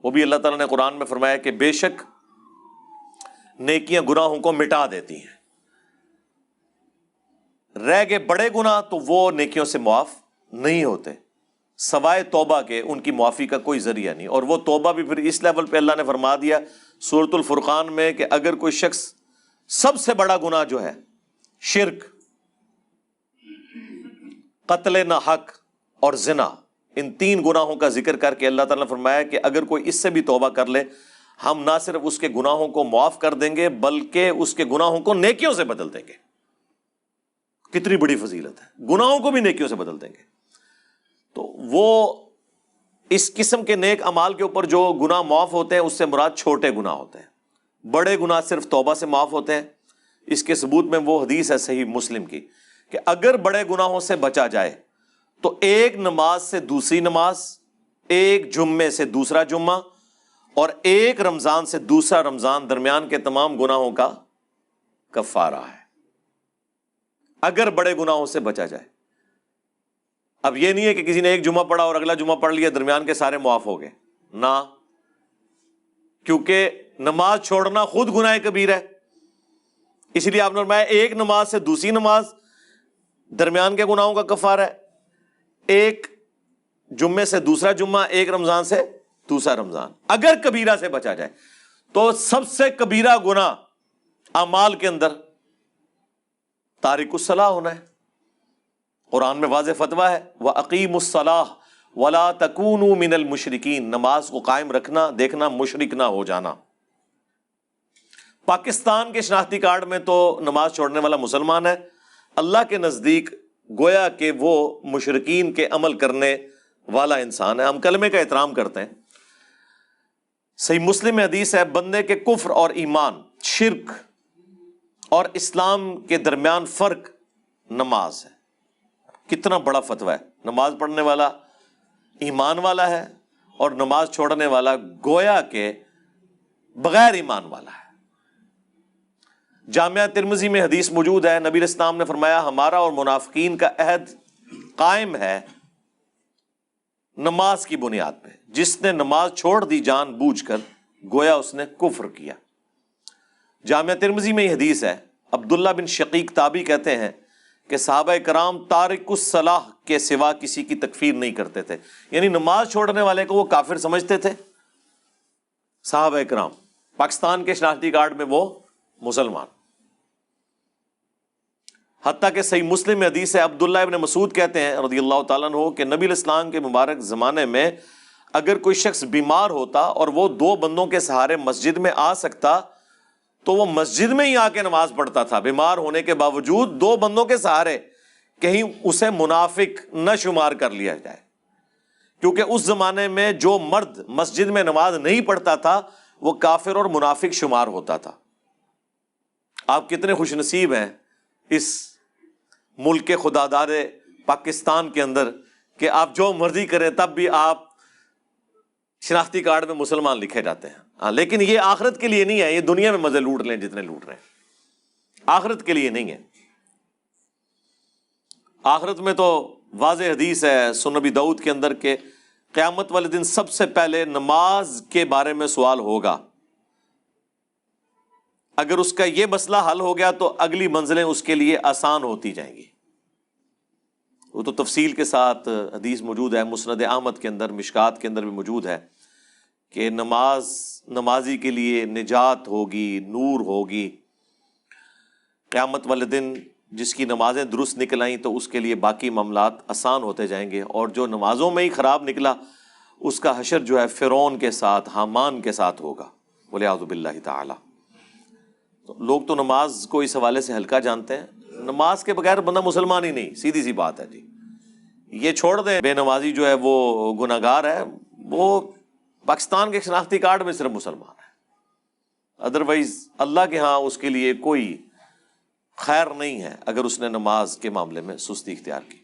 وہ بھی اللہ تعالیٰ نے قرآن میں فرمایا کہ بے شک نیکیاں گناہوں کو مٹا دیتی ہیں، رہ گئے بڑے گناہ تو وہ نیکیوں سے معاف نہیں ہوتے، سوائے توبہ کے ان کی معافی کا کوئی ذریعہ نہیں۔ اور وہ توبہ بھی پھر اس لیول پہ اللہ نے فرما دیا سورۃ الفرقان میں کہ اگر کوئی شخص سب سے بڑا گناہ جو ہے شرک، قتل نہ حق اور زنا، ان تین گناہوں کا ذکر کر کے اللہ تعالیٰ نے فرمایا کہ اگر کوئی اس سے بھی توبہ کر لے ہم نہ صرف اس کے گناہوں کو معاف کر دیں گے بلکہ اس کے گناہوں کو نیکیوں سے بدل دیں گے۔ کتنی بڑی فضیلت ہے، گناہوں کو بھی نیکیوں سے بدل دیں گے۔ تو وہ اس قسم کے نیک اعمال کے اوپر جو گناہ معاف ہوتے ہیں اس سے مراد چھوٹے گناہ ہوتے ہیں، بڑے گناہ صرف توبہ سے معاف ہوتے ہیں۔ اس کے ثبوت میں وہ حدیث ہے صحیح مسلم کی کہ اگر بڑے گناہوں سے بچا جائے تو ایک نماز سے دوسری نماز، ایک جمعے سے دوسرا جمعہ اور ایک رمضان سے دوسرا رمضان، درمیان کے تمام گناہوں کا کفارہ ہے، اگر بڑے گناہوں سے بچا جائے۔ اب یہ نہیں ہے کہ کسی نے ایک جمعہ پڑھا اور اگلا جمعہ پڑھ لیا درمیان کے سارے معاف ہو گئے، نہ، کیونکہ نماز چھوڑنا خود گناہ کبیرہ ہے، اس لیے آپ نے فرمایا ایک نماز سے دوسری نماز درمیان کے گناہوں کا کفارہ ہے، ایک جمعے سے دوسرا جمعہ، ایک رمضان سے دوسرا رمضان، اگر کبیرہ سے بچا جائے۔ تو سب سے کبیرہ گناہ اعمال کے اندر تارک الصلاۃ ہونا ہے۔ قرآن میں واضح فتویٰ ہے وَأَقِیمُوا الصَّلَاةَ وَلَا تَکُونُوا مِنَ الْمُشْرِکِینَ، نماز کو قائم رکھنا، دیکھنا مشرک نہ ہو جانا۔ پاکستان کے شناختی کارڈ میں تو نماز چھوڑنے والا مسلمان ہے، اللہ کے نزدیک گویا کہ وہ مشرکین کے عمل کرنے والا انسان ہے۔ ہم کلمے کا احترام کرتے ہیں۔ صحیح مسلم میں حدیث ہے بندے کے کفر اور ایمان، شرک اور اسلام کے درمیان فرق نماز ہے۔ کتنا بڑا فتویٰ ہے، نماز پڑھنے والا ایمان والا ہے اور نماز چھوڑنے والا گویا کہ بغیر ایمان والا ہے۔ جامعہ ترمذی میں حدیث موجود ہے، نبی علیہ السلام نے فرمایا ہمارا اور منافقین کا عہد قائم ہے نماز کی بنیاد پہ، جس نے نماز چھوڑ دی جان بوجھ کر گویا اس نے کفر کیا۔ جامعہ ترمذی میں یہ حدیث ہے، عبداللہ بن شقیق تابعی کہتے ہیں کہ صحابہ کرام تارک الصلاح کے سوا کسی کی تکفیر نہیں کرتے تھے، یعنی نماز چھوڑنے والے کو وہ کافر سمجھتے تھے صحابہ کرام، پاکستان کے شناختی کارڈ میں وہ مسلمان۔ حتیٰ کہ صحیح مسلم میں حدیث ہے عبداللہ ابن مسعود کہتے ہیں رضی اللہ تعالیٰ عنہ کہ نبی علیہ السلام کے مبارک زمانے میں اگر کوئی شخص بیمار ہوتا اور وہ دو بندوں کے سہارے مسجد میں آ سکتا تو وہ مسجد میں ہی آ کے نماز پڑھتا تھا، بیمار ہونے کے باوجود دو بندوں کے سہارے، کہیں اسے منافق نہ شمار کر لیا جائے، کیونکہ اس زمانے میں جو مرد مسجد میں نماز نہیں پڑھتا تھا وہ کافر اور منافق شمار ہوتا تھا۔ آپ کتنے خوش نصیب ہیں اس ملک خدا دار پاکستان کے اندر کہ آپ جو مرضی کریں تب بھی آپ شناختی کارڈ میں مسلمان لکھے جاتے ہیں۔ لیکن یہ آخرت کے لیے نہیں ہے، یہ دنیا میں مزے لوٹ لیں جتنے لوٹ رہے ہیں، آخرت کے لیے نہیں ہے۔ آخرت میں تو واضح حدیث ہے سنن ابی داؤد کے اندر کہ قیامت والے دن سب سے پہلے نماز کے بارے میں سوال ہوگا، اگر اس کا یہ مسئلہ حل ہو گیا تو اگلی منزلیں اس کے لیے آسان ہوتی جائیں گی۔ وہ تو تفصیل کے ساتھ حدیث موجود ہے، مسند احمد کے اندر، مشکات کے اندر بھی موجود ہے کہ نمازی کے لیے نجات ہوگی، نور ہوگی۔ قیامت والے دن جس کی نمازیں درست نکل آئیں تو اس کے لیے باقی معاملات آسان ہوتے جائیں گے، اور جو نمازوں میں ہی خراب نکلا اس کا حشر جو ہے فرعون کے ساتھ، حامان کے ساتھ ہوگا، والعیاذ باللہ تعالی۔ تو لوگ تو نماز کو اس حوالے سے ہلکا جانتے ہیں، نماز کے بغیر بندہ مسلمان ہی نہیں، سیدھی سی بات ہے جی۔ یہ چھوڑ دیں بے نمازی جو ہے وہ گناہگار ہے، وہ پاکستان کے شناختی کارڈ میں صرف مسلمان ہے، ادروائز اللہ کے ہاں اس کے لیے کوئی خیر نہیں ہے اگر اس نے نماز کے معاملے میں سستی اختیار کی۔